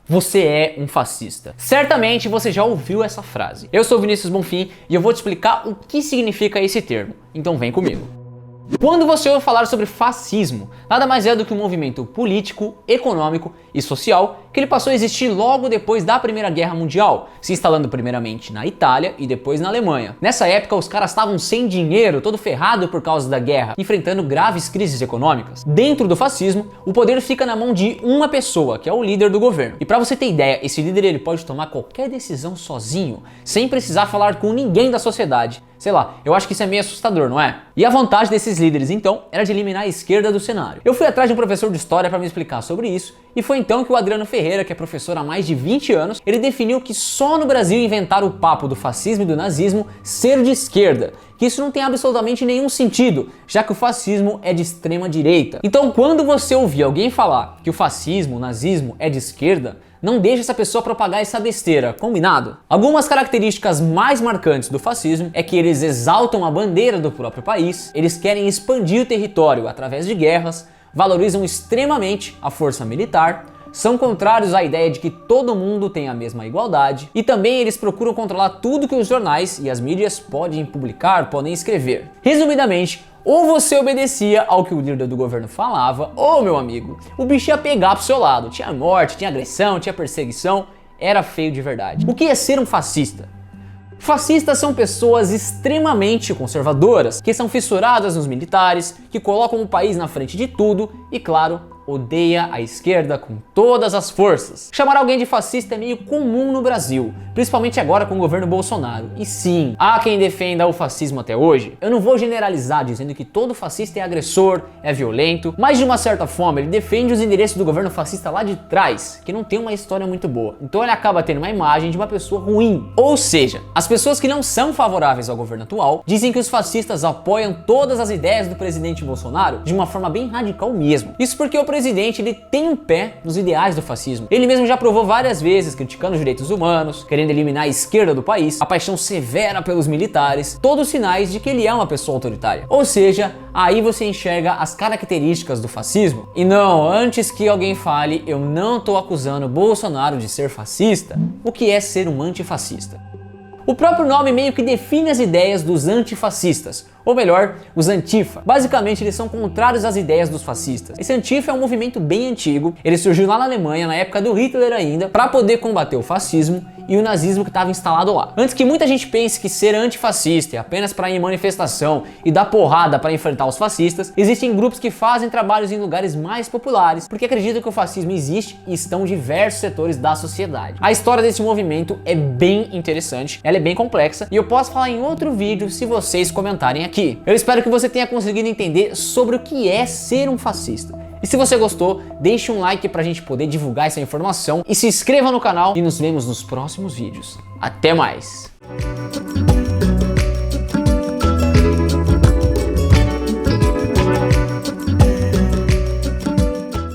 Você é um fascista. Certamente você já ouviu essa frase. Eu sou Vinícius Bonfim e eu vou te explicar o que significa esse termo. Então vem comigo. Quando você ouve falar sobre fascismo, nada mais é do que um movimento político, econômico e social que ele passou a existir logo depois da Primeira Guerra Mundial, se instalando primeiramente na Itália e depois na Alemanha. Nessa época, os caras estavam sem dinheiro, todo ferrado por causa da guerra, enfrentando graves crises econômicas. Dentro do fascismo, o poder fica na mão de uma pessoa, que é o líder do governo. E para você ter ideia, esse líder ele pode tomar qualquer decisão sozinho, sem precisar falar com ninguém da sociedade. Sei lá, eu acho que isso é meio assustador, não é? E a vantagem desses líderes, então, era de eliminar a esquerda do cenário. Eu fui atrás de um professor de história para me explicar sobre isso, e foi então que o Adriano Ferreira, que é professor há mais de 20 anos, ele definiu que só no Brasil inventaram o papo do fascismo e do nazismo ser de esquerda, que isso não tem absolutamente nenhum sentido, já que o fascismo é de extrema direita. Então, quando você ouvir alguém falar que o fascismo, o nazismo é de esquerda, não deixe essa pessoa propagar essa besteira, combinado? Algumas características mais marcantes do fascismo é que eles exaltam a bandeira do próprio país, eles querem expandir o território através de guerras, valorizam extremamente a força militar, são contrários à ideia de que todo mundo tem a mesma igualdade e também eles procuram controlar tudo que os jornais e as mídias podem publicar, podem escrever. Resumidamente, ou você obedecia ao que o líder do governo falava, ou, meu amigo, o bicho ia pegar pro seu lado. Tinha morte, tinha agressão, tinha perseguição, era feio de verdade. O que é ser um fascista? Fascistas são pessoas extremamente conservadoras, que são fissuradas nos militares, que colocam o país na frente de tudo e, claro, odeia a esquerda com todas as forças. Chamar alguém de fascista é meio comum no Brasil, principalmente agora com o governo Bolsonaro. E sim, há quem defenda o fascismo até hoje. Eu não vou generalizar dizendo que todo fascista é agressor, é violento, mas de uma certa forma ele defende os endereços do governo fascista lá de trás, que não tem uma história muito boa. Então ele acaba tendo uma imagem de uma pessoa ruim. Ou seja, as pessoas que não são favoráveis ao governo atual dizem que os fascistas apoiam todas as ideias do presidente Bolsonaro de uma forma bem radical mesmo. Isso porque o presidente ele tem um pé nos ideais do fascismo. Ele mesmo já provou várias vezes criticando os direitos humanos, querendo eliminar a esquerda do país, a paixão severa pelos militares, todos sinais de que ele é uma pessoa autoritária. Ou seja, aí você enxerga as características do fascismo. E não, antes que alguém fale, eu não tô acusando Bolsonaro de ser fascista. O que é ser um antifascista? O próprio nome meio que define as ideias dos antifascistas, ou melhor, os Antifa. Basicamente, eles são contrários às ideias dos fascistas. Esse Antifa é um movimento bem antigo, ele surgiu lá na Alemanha, na época do Hitler ainda, para poder combater o fascismo e o nazismo que estava instalado lá. Antes que muita gente pense que ser antifascista é apenas para ir em manifestação e dar porrada para enfrentar os fascistas, existem grupos que fazem trabalhos em lugares mais populares, porque acreditam que o fascismo existe e estão em diversos setores da sociedade. A história desse movimento é bem interessante, ela é bem complexa e eu posso falar em outro vídeo se vocês comentarem aqui. Eu espero que você tenha conseguido entender sobre o que é ser um fascista. E se você gostou, deixe um like pra gente poder divulgar essa informação e se inscreva no canal e nos vemos nos próximos vídeos. Até mais!